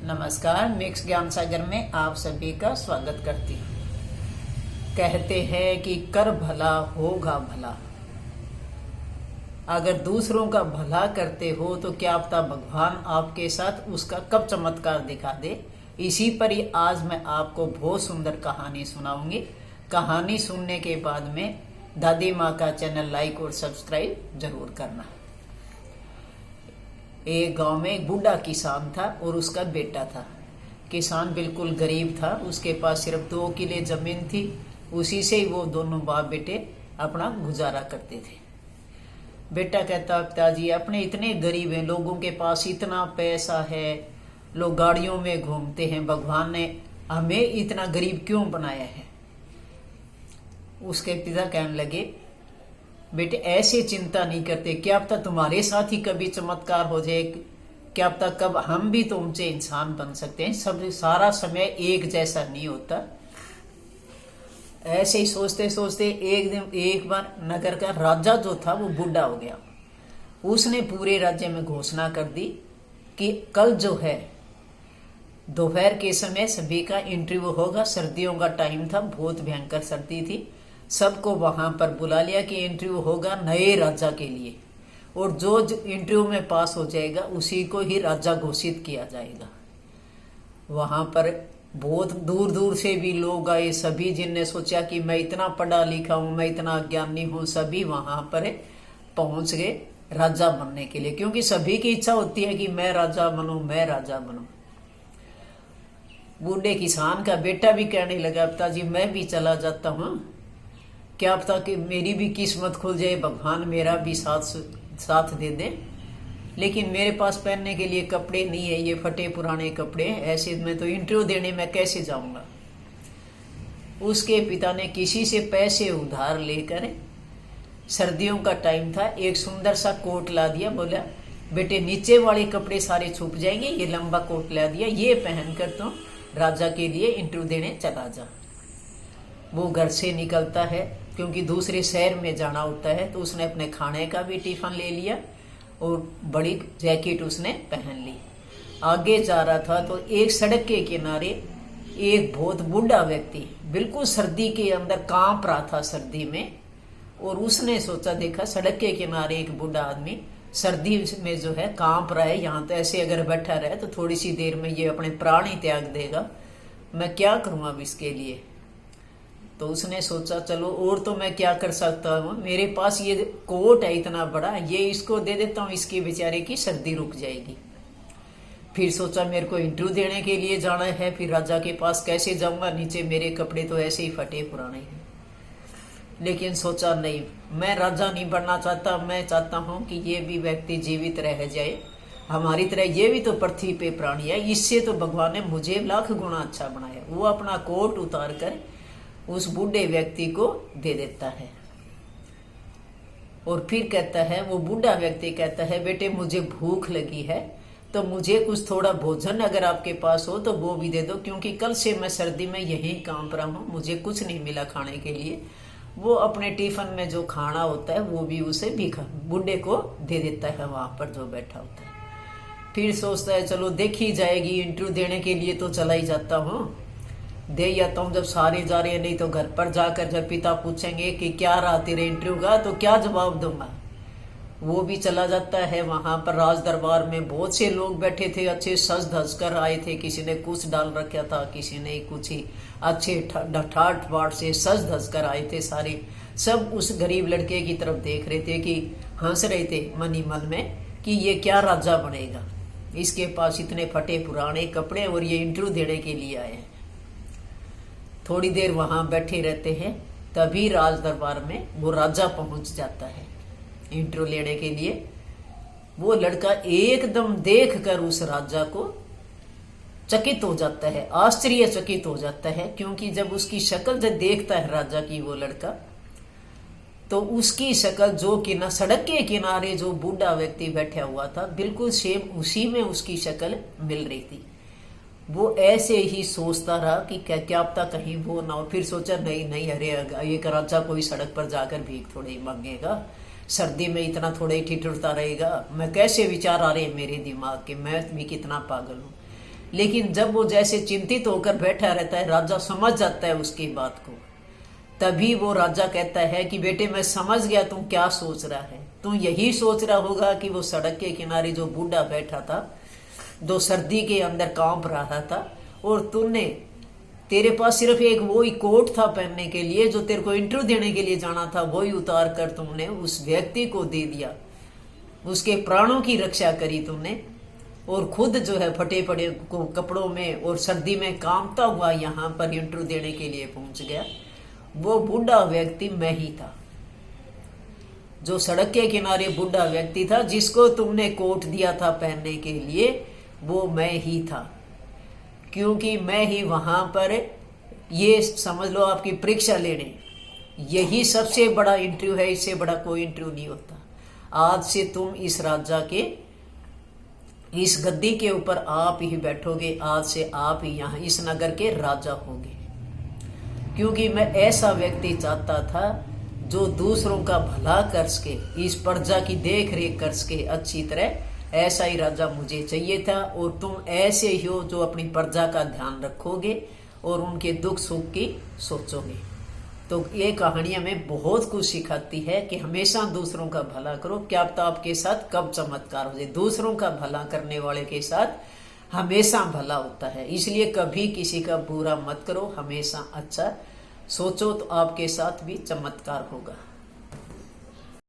नमस्कार। मिक्स ज्ञान सागर में आप सभी का स्वागत करती हूँ। कहते हैं कि कर भला होगा भला। अगर दूसरों का भला करते हो तो क्या पता भगवान आपके साथ उसका कब चमत्कार दिखा दे। इसी पर ही आज मैं आपको बहुत सुंदर कहानी सुनाऊंगी। कहानी सुनने के बाद में दादी माँ का चैनल लाइक और सब्सक्राइब जरूर करना। एक गांव में एक बूढ़ा किसान था और उसका बेटा था। किसान बिल्कुल गरीब था, उसके पास सिर्फ 2 किले जमीन थी। उसी से ही वो दोनों बाप बेटे अपना गुजारा करते थे। बेटा कहता, पिताजी अपने इतने गरीब हैं, लोगों के पास इतना पैसा है, लोग गाड़ियों में घूमते हैं, भगवान ने हमें इतना गरीब क्यों बनाया है। उसके पिता कहने लगे, बेटे ऐसे चिंता नहीं करते, क्या पता तुम्हारे साथ ही कभी चमत्कार हो जाए, क्या पता कब हम भी तो ऊंचे इंसान बन सकते हैं। सब सारा समय एक जैसा नहीं होता। ऐसे ही सोचते सोचते एक दिन एक बार नगर का राजा जो था वो बूढ़ा हो गया। उसने पूरे राज्य में घोषणा कर दी कि कल जो है दोपहर के समय सभी का इंटरव्यू होगा। सर्दियों का टाइम था, बहुत भयंकर सर्दी थी। सबको वहां पर बुला लिया कि इंटरव्यू होगा नए राजा के लिए, और जो इंटरव्यू में पास हो जाएगा उसी को ही राजा घोषित किया जाएगा। वहां पर बहुत दूर दूर से भी लोग आए। सभी जिनने सोचा कि मैं इतना पढ़ा लिखा हूं, मैं इतना ज्ञानी हूं, सभी वहां पर पहुंच गए राजा बनने के लिए, क्योंकि सभी की इच्छा होती है कि मैं राजा बनूं, मैं राजा बनूं। बूढ़े किसान का बेटा भी कहने लगा, पिताजी मैं भी चला जाता हूं, क्या पता कि मेरी भी किस्मत खुल जाए, भगवान मेरा भी साथ दे दे। लेकिन मेरे पास पहनने के लिए कपड़े नहीं है, ये फटे पुराने कपड़े हैं, ऐसे में तो इंटरव्यू देने में कैसे जाऊंगा। उसके पिता ने किसी से पैसे उधार लेकर, सर्दियों का टाइम था, एक सुंदर सा कोट ला दिया। बोला, बेटे नीचे वाले कपड़े सारे छुप जाएंगे, ये लंबा कोट ला दिया, ये पहनकर तो राजा के लिए इंटरव्यू देने चला जा। वो घर से निकलता है, क्योंकि दूसरे शहर में जाना होता है, तो उसने अपने खाने का भी टिफिन ले लिया और बड़ी जैकेट उसने पहन ली। आगे जा रहा था तो एक सड़क के किनारे एक बहुत बूढ़ा व्यक्ति बिल्कुल सर्दी के अंदर कांप रहा था सर्दी में। और उसने सोचा, देखा सड़क के किनारे एक बूढ़ा आदमी सर्दी में जो है कांप रहा है, यहाँ तो ऐसे अगर बैठा रहे तो थोड़ी सी देर में ये अपने प्राण ही त्याग देगा, मैं क्या करूँ अब इसके लिए। तो उसने सोचा, चलो और तो मैं क्या कर सकता हूँ, मेरे पास ये कोट है इतना बड़ा, ये इसको दे देता हूँ, इसकी बेचारे की सर्दी रुक जाएगी। फिर सोचा मेरे को इंटरव्यू देने के लिए जाना है, फिर राजा के पास कैसे जाऊंगा, नीचे मेरे कपड़े तो ऐसे ही फटे पुराने हैं। लेकिन सोचा नहीं, मैं राजा नहीं बनना चाहता, मैं चाहता हूँ कि ये भी व्यक्ति जीवित रह जाए, हमारी तरह ये भी तो पृथ्वी पे प्राणी है, इससे तो भगवान ने मुझे लाख गुना अच्छा बनाया। वो अपना कोट उतार कर उस बूढ़े व्यक्ति को दे देता है और फिर कहता है, वो बूढ़ा व्यक्ति कहता है, बेटे मुझे भूख लगी है, तो मुझे कुछ थोड़ा भोजन अगर आपके पास हो तो वो भी दे दो, क्योंकि कल से मैं सर्दी में यहीं कांप रहा हूँ, मुझे कुछ नहीं मिला खाने के लिए। वो अपने टिफिन में जो खाना होता है वो भी उसे बूढ़े को दे देता है, वहां पर जो बैठा होता है। फिर सोचता है, चलो देखी जाएगी, इंटरव्यू देने के लिए तो चला ही जाता हूँ, दे जाता हूँ। जब सारे जा रहे हैं, नहीं तो घर पर जाकर जब पिता पूछेंगे कि क्या रहा तेरे इंटरव्यू का, तो क्या जवाब दूंगा। वो भी चला जाता है। वहां पर राज दरबार में बहुत से लोग बैठे थे, अच्छे सज धज कर आए थे, किसी ने कुछ डाल रखा था, किसी ने कुछ ही, अच्छे ठाट बाट से सज धज कर आए थे सारे। सब उस गरीब लड़के की तरफ देख रहे थे कि हंस रहे थे मन ही मन में कि ये क्या राजा बनेगा, इसके पास इतने फटे पुराने कपड़े और ये इंटरव्यू देने के लिए आए हैं। थोड़ी देर वहां बैठे रहते हैं, तभी राज दरबार में वो राजा पहुंच जाता है इंटरव्यू लेने के लिए। वो लड़का एकदम देखकर उस राजा को चकित हो जाता है, आश्चर्यचकित हो जाता है, क्योंकि जब उसकी शक्ल जब देखता है राजा की वो लड़का, तो उसकी शक्ल जो कि ना सड़क के किनारे जो बूढ़ा व्यक्ति बैठा हुआ था बिल्कुल सेम उसी में उसकी शक्ल मिल रही थी। वो ऐसे ही सोचता रहा कि क्या पता कहीं वो ना हो। फिर सोचा, नहीं नहीं, अरे एक राजा कोई सड़क पर जाकर भीख थोड़े ही मांगेगा, सर्दी में इतना थोड़ा ही ठिठुरता रहेगा। मैं कैसे विचार आ रहे हैं मेरे दिमाग के, मैं भी कितना पागल हूँ। लेकिन जब वो जैसे चिंतित होकर बैठा रहता है, राजा समझ जाता है उसकी बात को। तभी वो राजा कहता है कि बेटे मैं समझ गया तुम क्या सोच रहा है। तुम यही सोच रहा होगा कि वो सड़क के किनारे जो बूढ़ा बैठा था, जो सर्दी के अंदर कांप रहा था, और तेरे पास सिर्फ एक वही कोट था पहनने के लिए, जो तेरे को इंटरव्यू देने के लिए जाना था, वही उतार कर तुमने उस व्यक्ति को दे दिया, उसके प्राणों की रक्षा करी तुमने, और खुद जो है फटे पड़े कपड़ों में और सर्दी में कांपता हुआ यहाँ पर इंटरव्यू देने के लिए पहुंच गया। वो बूढ़ा व्यक्ति मैं ही था, जो सड़क के किनारे बूढ़ा व्यक्ति था जिसको तुमने कोट दिया था पहनने के लिए, वो मैं ही था। क्योंकि मैं ही वहां पर, ये समझ लो आपकी परीक्षा लेने, यही सबसे बड़ा इंटरव्यू है, इससे बड़ा कोई इंटरव्यू नहीं होता। आज से तुम इस राजा के, इस गद्दी के ऊपर आप ही बैठोगे, आज से आप ही यहाँ इस नगर के राजा होगे। क्योंकि मैं ऐसा व्यक्ति चाहता था जो दूसरों का भला कर सके, इस प्रजा की देख रेख कर सके अच्छी तरह, ऐसा ही राजा मुझे चाहिए था। और तुम ऐसे ही हो जो अपनी प्रजा का ध्यान रखोगे और उनके दुख सुख की सोचोगे। तो ये कहानी हमें बहुत कुछ सिखाती है कि हमेशा दूसरों का भला करो। क्या पता आपके साथ कब चमत्कार हो जाए। दूसरों का भला करने वाले के साथ हमेशा भला होता है, इसलिए कभी किसी का बुरा मत करो, हमेशा अच्छा सोचो, तो आपके साथ भी चमत्कार होगा।